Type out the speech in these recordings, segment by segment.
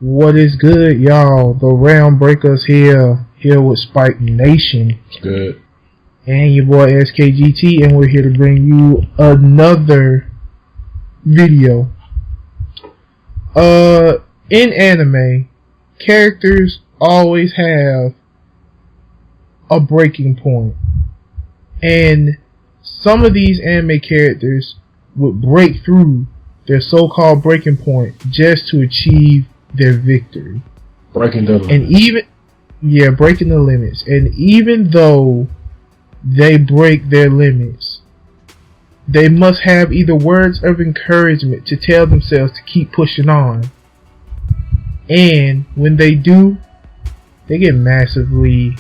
What is good, y'all? The RealmBreakers here with Spike Nation. It's good. And your boy SKGT, and we're here to bring you another video. In anime, characters always have a breaking point. And some of these anime characters would break through their so-called breaking point just to achieve their victory. Breaking the limits. And breaking the limits. And even though they break their limits, they must have either words of encouragement to tell themselves to keep pushing on. And when they do, they get massively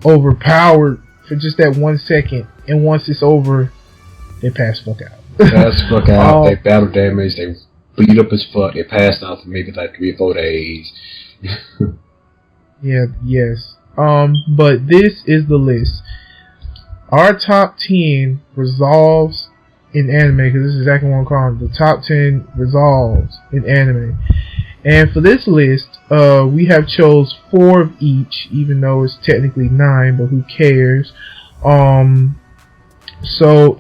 overpowered for just that 1 second. And once it's over, they pass the fuck out. They battle damage, they beat up as fuck, they passed out for maybe like 3 or 4 days. Yes. But this is the list. Our top 10 resolves in anime, because this is exactly what I'm calling it. The top 10 resolves in anime. And for this list, we have chose 4 of each, even though it's technically 9, but who cares? So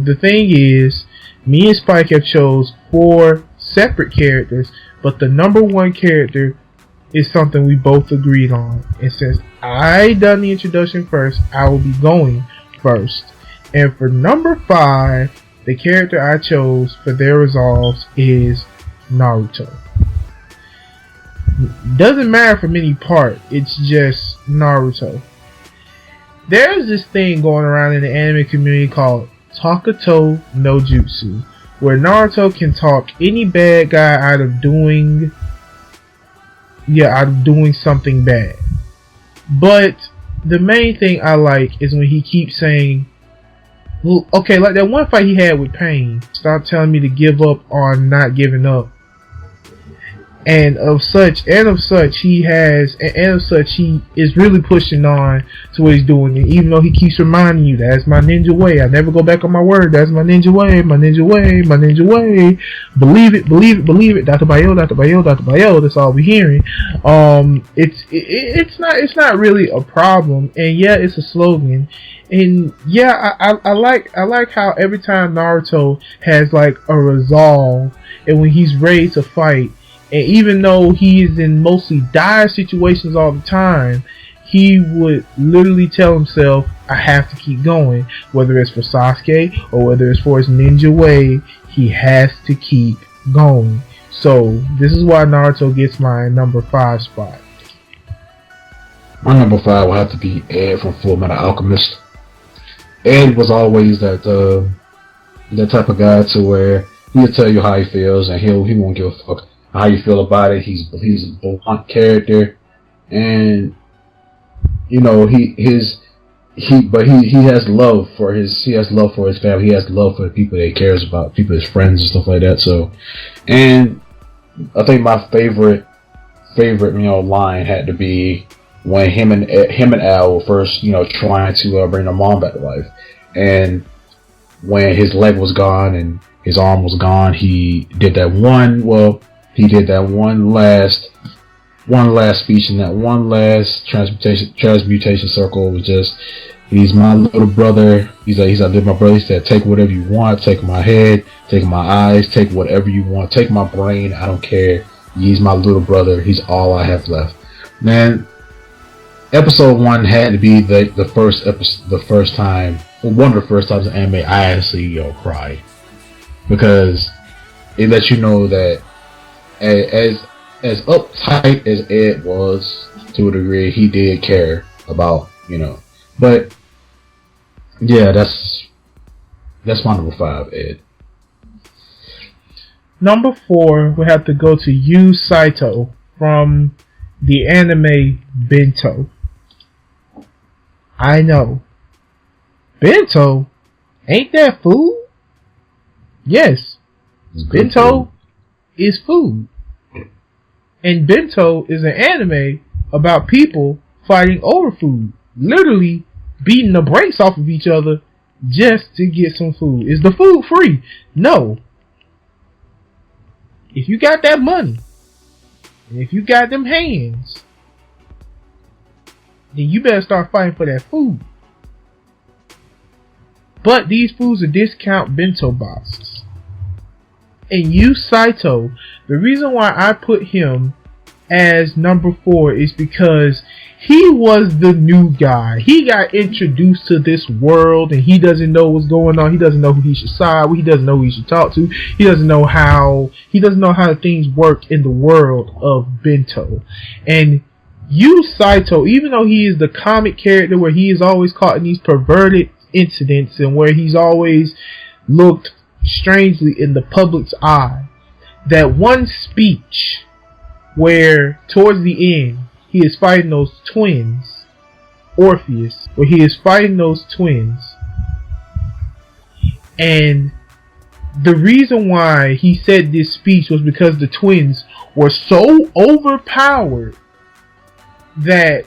the thing is, me and Spike have chose 4 separate characters, but the number 1 character is something we both agreed on. And since I done the introduction first, I will be going first. And for number 5, the character I chose for their resolves is Naruto. Doesn't matter from any part, it's just Naruto. There's this thing going around in the anime community called Takuto no Jutsu, where Naruto can talk any bad guy out of doing something bad. But the main thing I like is when he keeps saying, well, okay, like that one fight he had with Pain, stop telling me to give up on not giving up. And of such he is really pushing on to what he's doing. And even though he keeps reminding you, that's my ninja way, I never go back on my word, that's my ninja way, my ninja way, my ninja way, believe it, Dr. Bayo, that's all we're hearing. It's not really a problem, and yeah, it's a slogan. And yeah, I like how every time Naruto has like a resolve, and when he's ready to fight, and even though he is in mostly dire situations all the time, he would literally tell himself, I have to keep going. Whether it's for Sasuke or whether it's for his ninja way, he has to keep going. So this is why Naruto gets my number 5 spot. My number 5 will have to be Ed from Fullmetal Alchemist. Ed was always that type of guy to where he'll tell you how he feels, and he won't give a fuck how you feel about it. He's a blunt character, and you know he has love for his family. He has love for the people that he cares about, people, his friends and stuff like that. So, and I think my favorite line had to be when him and Al were first trying to bring their mom back to life, and when his leg was gone and his arm was gone, he did that one last speech, and that one last transmutation circle was just, he's my little brother. He's like my brother. He said, take whatever you want, take my head, take my eyes, take whatever you want, take my brain, I don't care. He's my little brother. He's all I have left. Man, episode 1 had to be the first time, one of the first times in anime I actually cried, because it lets you know that as uptight as Ed was, to a degree, he did care about, But yeah, that's my number 5, Ed. Number 4, we have to go to Yu Saito from the anime Bento. I know. Bento? Ain't that food? Yes. Bento is food. And Bento is an anime about people fighting over food. Literally beating the brakes off of each other just to get some food. Is the food free? No. If you got that money, And if you got them hands, then you better start fighting for that food. But these foods are discount bento boxes. And you, Saito, the reason why I put him as number 4 is because he was the new guy. He got introduced to this world and he doesn't know what's going on. He doesn't know who he should side with. He doesn't know who he should talk to. He doesn't know how things work in the world of bento. And you, Saito, even though he is the comic character where he is always caught in these perverted incidents and where he's always looked strangely in the public's eye, that one speech where towards the end he is fighting those twins, Orpheus, where he is fighting those twins, and the reason why he said this speech was because the twins were so overpowered that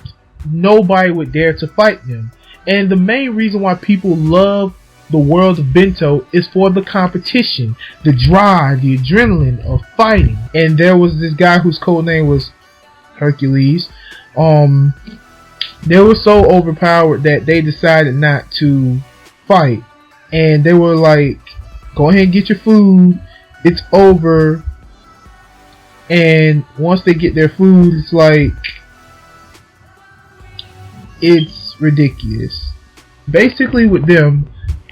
nobody would dare to fight them. And the main reason why people love the world of bento is for the competition, the drive, the adrenaline of fighting. And there was this guy whose code name was Hercules. They were so overpowered that they decided not to fight. And they were like, go ahead and get your food, it's over. And once they get their food, it's like, it's ridiculous. Basically with them,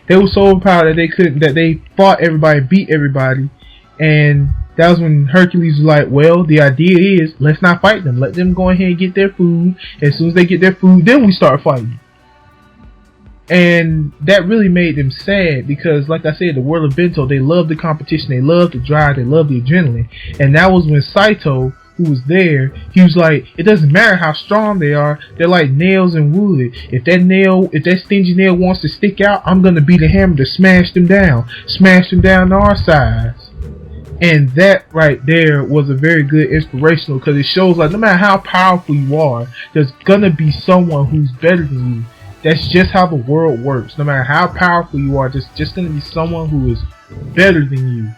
they were so overpowered that they fought everybody, beat everybody, and that was when Hercules was like, well, the idea is, let's not fight them. Let them go ahead and get their food. As soon as they get their food, then we start fighting. And that really made them sad because, like I said, the world of bento, they love the competition, they love the drive, they love the adrenaline. And that was when Saito, who was there, he was like, it doesn't matter how strong they are, they're like nails and wood. If that stingy nail wants to stick out, I'm gonna be the hammer to smash them down to our size. And that right there was a very good inspirational, because it shows like no matter how powerful you are, there's gonna be someone who's better than you. That's just how the world works. No matter how powerful you are, there's just gonna be someone who is better than you.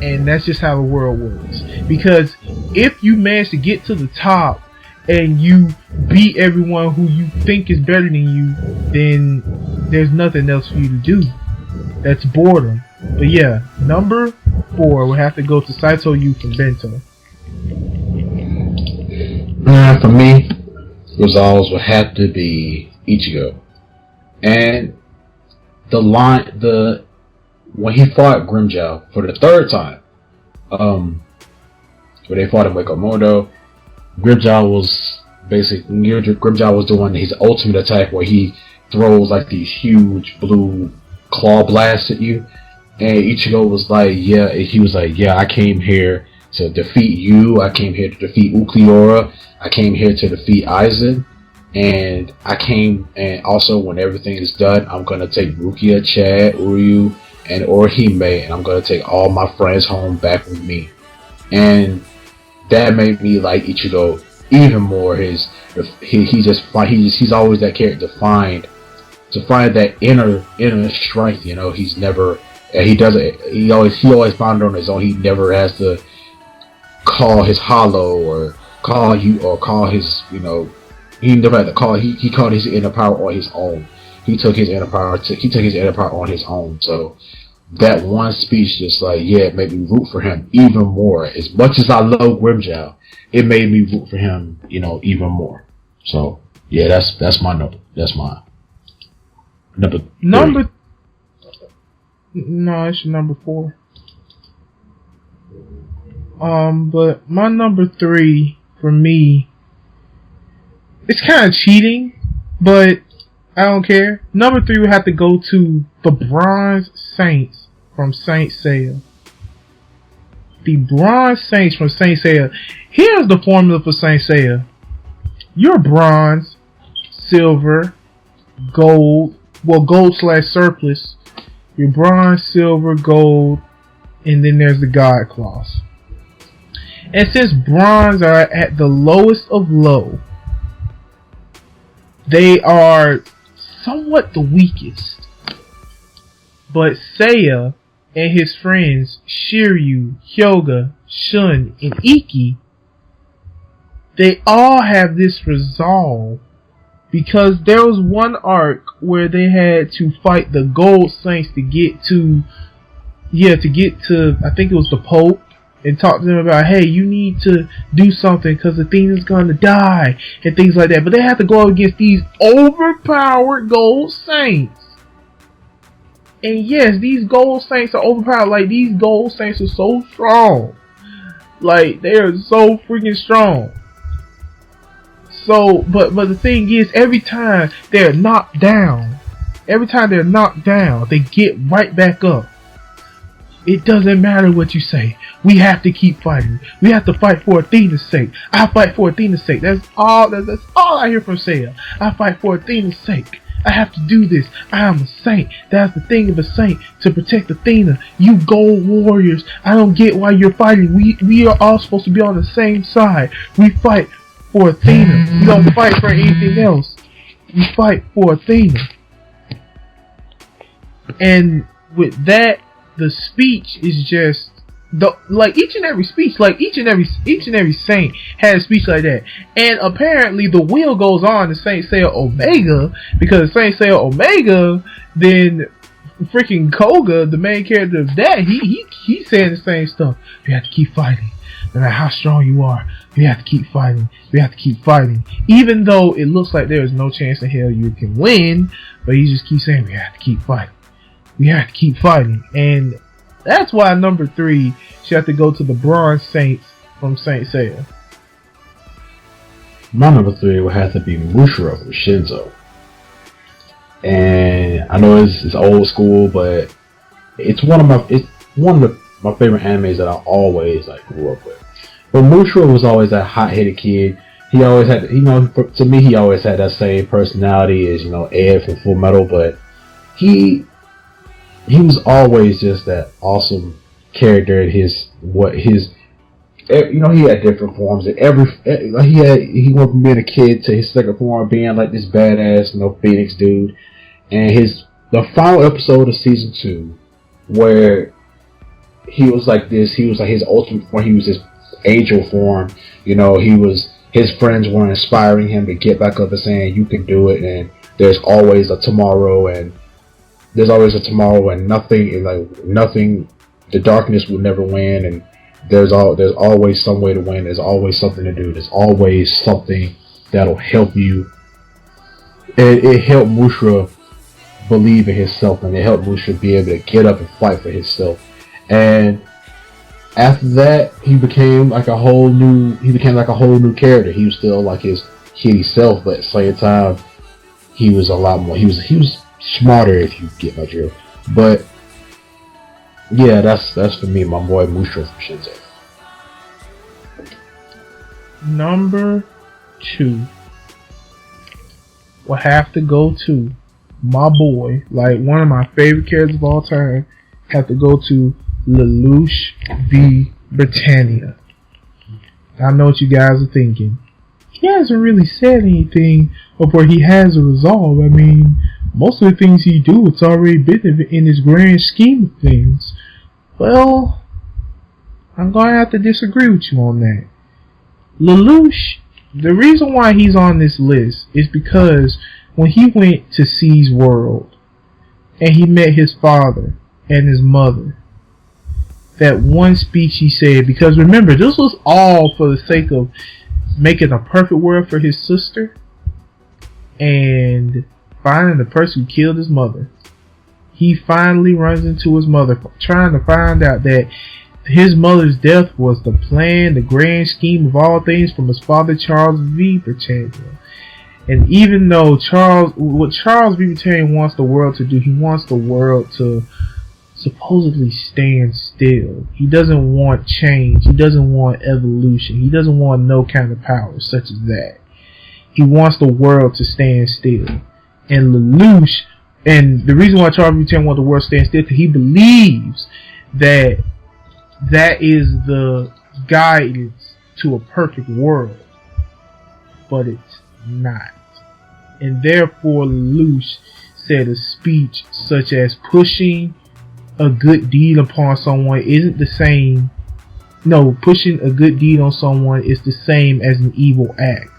And that's just how the world works. Because if you manage to get to the top and you beat everyone who you think is better than you, then there's nothing else for you to do. That's boredom. But yeah, number 4 will have to go to Saito Yu from Bento. For me, results would have to be Ichigo. And when he fought Grimmjow for the 3rd time, where they fought in Wake Up Modo, Grimmjow was doing his ultimate attack where he throws like these huge blue claw blasts at you, and Ichigo was like, I came here to defeat you, I came here to defeat Ukiura, I came here to defeat Aizen, and also when everything is done, I'm gonna take Rukia, Chad, Uryu, and Orihime, and I'm gonna take all my friends home back with me. And that made me like Ichigo even more. He's always that character to find that inner strength. You know, he always found it on his own. He never has to call his hollow or call his, he never had to call. He called his inner power on his own. He took his inner power on his own. So that one speech just it made me root for him even more. As much as I love Grimmjow, it made me root for him, even more. So yeah, that's my number. That's my number 3. No, it's your number 4. But my number 3 for me, it's kind of cheating, but I don't care. Number 3 would have to go to the Bronze Saints from Saint Seiya. The Bronze Saints from Saint Seiya. Here's the formula for Saint Seiya. You're bronze, silver, gold. Well, gold/surplus. You're bronze, silver, gold, and then there's the God clause. And since bronze are at the lowest of low, they are somewhat the weakest. But Seiya and his friends Shiryu, Hyoga, Shun, and Ikki they all have this resolve, because there was one arc where they had to fight the Gold Saints to get to I think it was the Pope, and talk to them about, hey, you need to do something because Athena's gonna die and things like that. But they have to go up against these overpowered Gold Saints. And yes, these Gold Saints are overpowered. Like, these Gold Saints are so strong. Like, they are so freaking strong. So, but the thing is, every time they're knocked down, they get right back up. It doesn't matter what you say. We have to keep fighting. We have to fight for Athena's sake. I fight for Athena's sake. That's all I hear from Seiya. I fight for Athena's sake. I have to do this. I am a saint. That's the thing of a saint, to protect Athena. You gold warriors, I don't get why you're fighting. We are all supposed to be on the same side. We fight for Athena. We don't fight for anything else. We fight for Athena. And with that, the speech is just each and every speech, like each and every saint had a speech like that. And apparently the wheel goes on to Saint Seiya Omega, because Saint Seiya Omega, then freaking Koga, the main character of that, he's saying the same stuff. You have to keep fighting. No matter how strong you are, you have to keep fighting. We have to keep fighting. Even though it looks like there is no chance in hell you can win, but he just keeps saying, we have to keep fighting. We have to keep fighting. And that's why number 3 should have to go to the Bronze Saints from Saint Seiya. My number 3 would have to be Mushra from Shinzo. And I know it's old school, but it's one of my favorite animes that I always grew up with. But Mushra was always that hot-headed kid. He always had, to me, he always had that same personality as, Ed from Full Metal, but he was always just that awesome character. He had different forms. He went from being a kid to his second form being like this badass, Phoenix dude. And the final episode of season 2, where he was like this, he was like his ultimate form. He was his angel form. His friends were inspiring him to get back up and saying, "You can do it," and there's always a tomorrow, and nothing, the darkness will never win, and there's always some way to win. There's always something to do. There's always something that'll help you. And it helped Mushra believe in himself, and it helped Mushra be able to get up and fight for himself. And after that, he became like a whole new character. He was still like his kiddie self, but at the same time, he was a lot more. He was smarter, if you get my drift. But yeah, that's for me, my boy Mushra from Shinzo. Number 2 will have to go to my boy, like one of my favorite characters of all time. Have to go to Lelouch v. Britannia. I know what you guys are thinking. He hasn't really said anything of where he has a resolve. I mean, most of the things he do, it's already been in his grand scheme of things. Well, I'm going to have to disagree with you on that. Lelouch, the reason why he's on this list is because when he went to C's world and he met his father and his mother, that one speech he said, because remember, this was all for the sake of making a perfect world for his sister and finding the person who killed his mother. He finally runs into his mother, trying to find out that his mother's death was the plan, the grand scheme of all things from his father, Charles V. Britannia. And even though what Charles V. Britannia wants the world to do, he wants the world to supposedly stand still. He doesn't want change. He doesn't want evolution. He doesn't want no kind of power such as that. He wants the world to stand still. And Lelouch, and the reason why Charles Britannia wants the world to stand still, because he believes that that is the guidance to a perfect world. But it's not. And therefore Lelouch said a speech such as pushing a good deed upon someone isn't the same no, pushing a good deed on someone is the same as an evil act.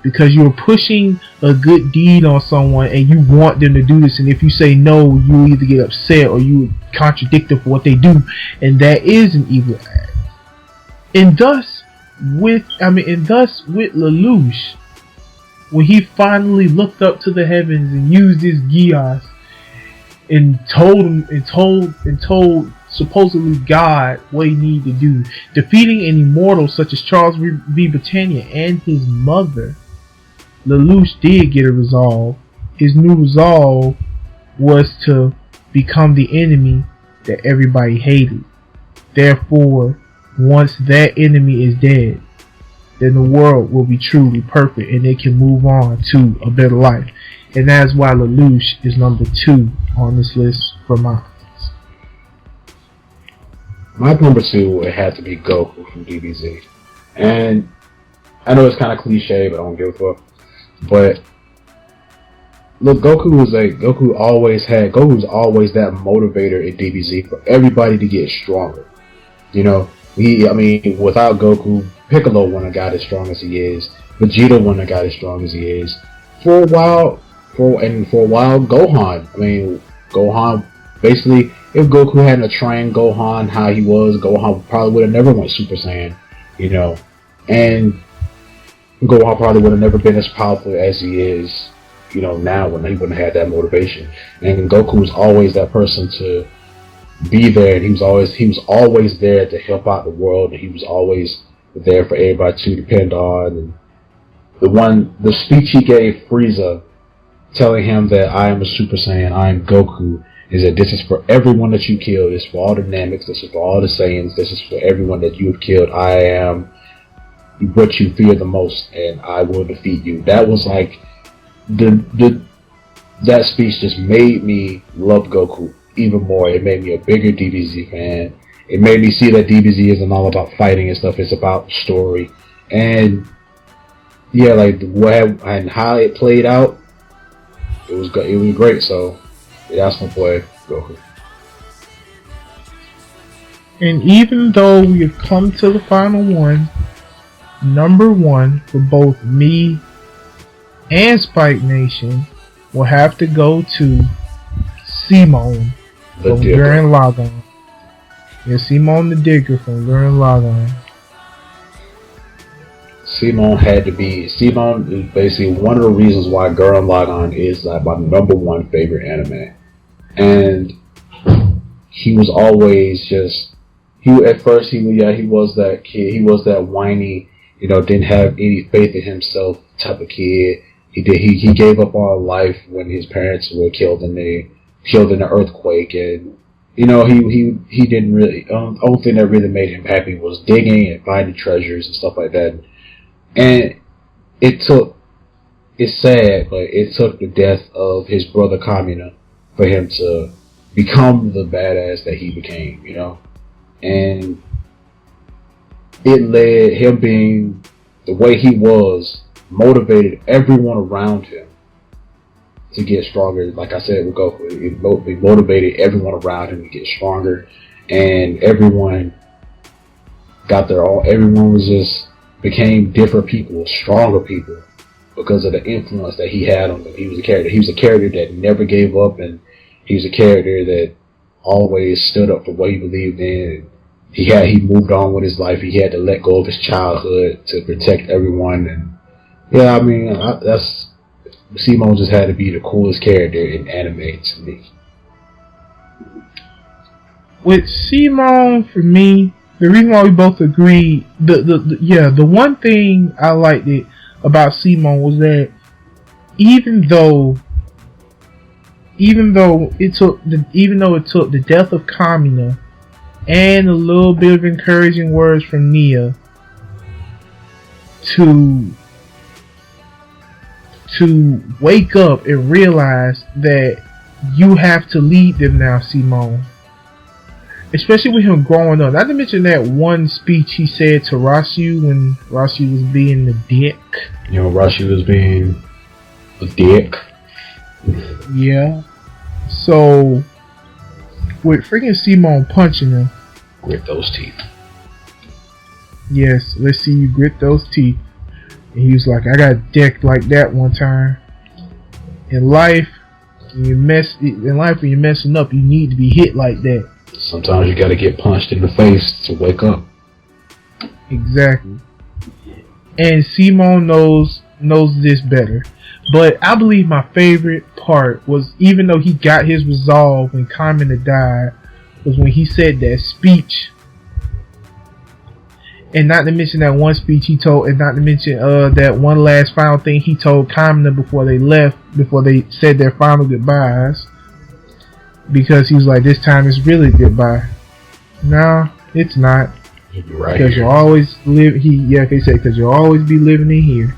Because you're pushing a good deed on someone and you want them to do this, and if you say no, you either get upset or you contradict them for what they do, and that is an evil act. And thus with Lelouch, when he finally looked up to the heavens and used his Gios and told supposedly God what he needed to do, defeating an immortal such as Charles V. Britannia and his mother, Lelouch did get a resolve. His new resolve was to become the enemy that everybody hated. Therefore, once that enemy is dead, then the world will be truly perfect and they can move on to a better life. And that's why Lelouch is number 2 on this list for mine. My number 2 would have to be Goku from DBZ. And I know it's kind of cliche, but I don't give a fuck. But look, Goku was always that motivator in DBZ for everybody to get stronger. You know, without Goku, Piccolo wouldn't have got as strong as he is. Vegeta wouldn't have got as strong as he is. For a while, Gohan. Gohan basically, if Goku hadn't trained Gohan how he was, Gohan probably would have never went Super Saiyan. You know, and Gohan probably would have never been as powerful as he is, you know, now, when he wouldn't have had that motivation. And Goku was always that person to be there, and he was always there to help out the world, and he was always there for everybody to depend on. And the speech he gave Frieza, telling him that I am a Super Saiyan, I am Goku, is that this is for everyone that you killed, this is for all the Nameks, this is for all the Saiyans, this is for everyone that you have killed. I am what you fear the most, and I will defeat you. That was like that speech just made me love Goku even more. It made me a bigger DBZ fan. It made me see that DBZ isn't all about fighting and stuff. It's about story. And yeah, like and how it played out, it was great. So yeah, that's my boy Goku. And even though we have come to the final one, number 1 for both me and Spike Nation will have to go to Simone from Gurren Lagann. Yeah, Simone the Digger from Gurren Lagann. Simone is basically one of the reasons why Gurren Lagann is like my number 1 favorite anime. And he was always just, he was that kid, he was that whiny, you know, didn't have any faith in himself type of kid. He gave up on life when his parents were killed in the earthquake, and you know he didn't really. Only thing that really made him happy was digging and finding treasures and stuff like that. And it's sad, but it took the death of his brother Kamina for him to become the badass that he became, you know, and it led him being the way he was, motivated everyone around him to get stronger. Like I said with Goku, it motivated everyone around him to get stronger, and everyone was just became different people, stronger people, because of the influence that he had on them. He was a character that never gave up, and he was a character that always stood up for what he believed in. He moved on with his life. He had to let go of his childhood to protect everyone. And yeah, I mean, Simon just had to be the coolest character in anime to me. With Simon, for me, the reason why we both agree, the one thing I liked about Simon was that even though it took the death of Kamina and a little bit of encouraging words from Nia to wake up and realize that you have to lead them now, Simon. Especially with him growing up. Not to mention that one speech he said to Rashu when Rashu was being the dick. You know, Rashu was being a dick. Yeah. So, with freaking Simon punching him. Grit those teeth. Yes, let's see you grit those teeth. And he was like, I got decked like that one time. In life, when you're messing up, you need to be hit like that. Sometimes you gotta get punched in the face to wake up. Exactly. And Simon knows this better. But I believe my favorite part was, even though he got his resolve when Carmen had died, was when he said that speech. And not to mention that one speech he told, and not to mention that one last final thing he told Carmen before they left, before they said their final goodbyes. Because he was like, this time it's really goodbye. No, it's not. Right. Because you'll always live. He said, because you'll always be living in here.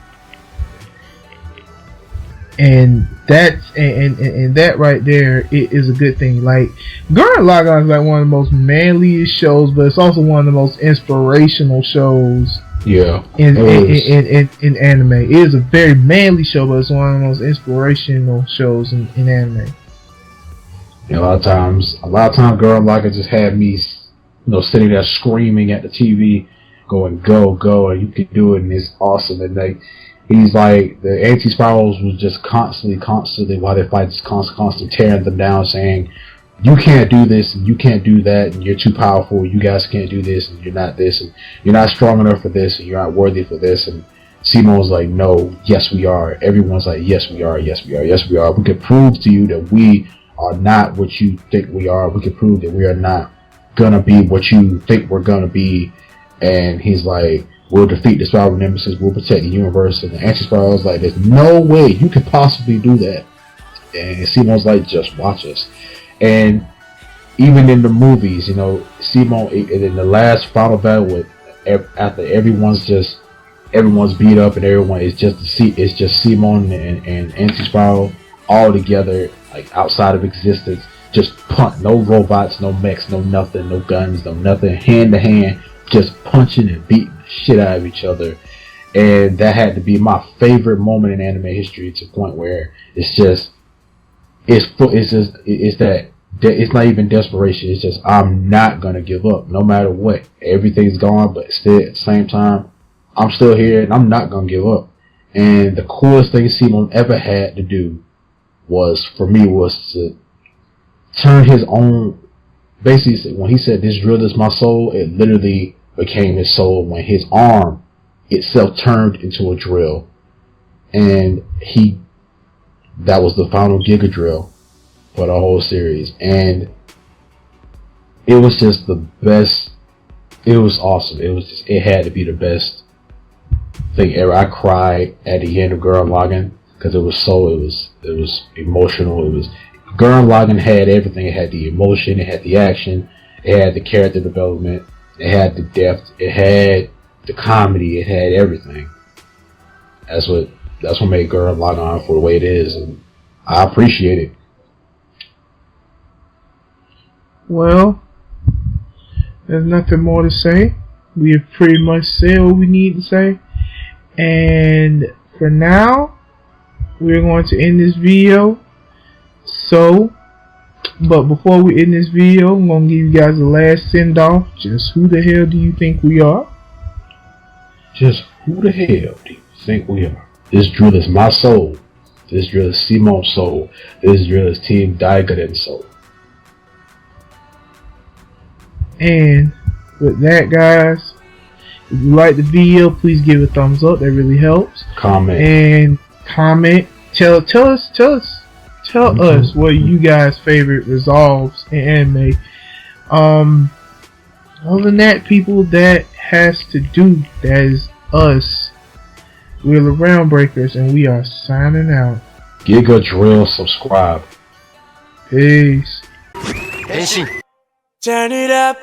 And that's and that right there is a good thing. Like, Gurren Lagann is like one of the most manliest shows, but it's also one of the most inspirational shows. Yeah, in anime. It is a very manly show, but it's one of the most inspirational shows in anime. And a lot of times, Gurren Lagann just had me, sitting there screaming at the TV, going, go, and you can do it, and it's awesome. And he's like, the anti-spirals was just constantly, while they fight, just constantly tearing them down, saying, you can't do this, and you can't do that, and you're too powerful, you guys can't do this, and you're not this, and you're not strong enough for this, and you're not worthy for this. And Simon's like, no, yes we are. Everyone's like, yes we are, yes we are, yes we are. We can prove to you that we are not what you think we are. We can prove that we are not gonna be what you think we're gonna be. And he's like, we'll defeat the spiral nemesis, we'll protect the universe. And the anti-spiral is like, there's no way you could possibly do that. And Simon's like, just watch us. And even in the movies, Simon, in the last final battle, after everyone's beat up and everyone, it's just Simon and anti-spiral all together, like outside of existence, just punch. No robots, no mechs, no nothing, no guns, no nothing, hand to hand, just punching and beating the shit out of each other. And that had to be my favorite moment in anime history, to the point where it's not even desperation. It's just, I'm not gonna give up no matter what. Everything's gone, but still at the same time, I'm still here and I'm not gonna give up. And the coolest thing Simon ever had to do was to turn his own, basically when he said, this drill is my soul, it literally became his soul when his arm itself turned into a drill. And that was the final Giga drill for the whole series. And it was just the best. It was awesome. It had to be the best thing ever. I cried at the end of Gurren Lagann because it was emotional. Gurren Lagann had everything. It had the emotion, it had the action, it had the character development, it had the depth, it had the comedy, it had everything. That's what made Gurren Lagann for the way it is, and I appreciate it. Well, there's nothing more to say. We have pretty much said what we need to say. And for now, we're going to end this video. But before we end this video, I'm going to give you guys a last send off. Just who the hell do you think we are? Just who the hell do you think we are? This drill is my soul. This drill is Simon's soul. This drill is Team Daigaren's soul. And with that, guys, if you like the video, please give it a thumbs up. That really helps. Comment. Tell us what you guys' favorite resolves in anime. Other than that, people, that has to do. That is us. We're the RealmBreakers, and we are signing out. Giga Drill, subscribe. Peace. Turn it up.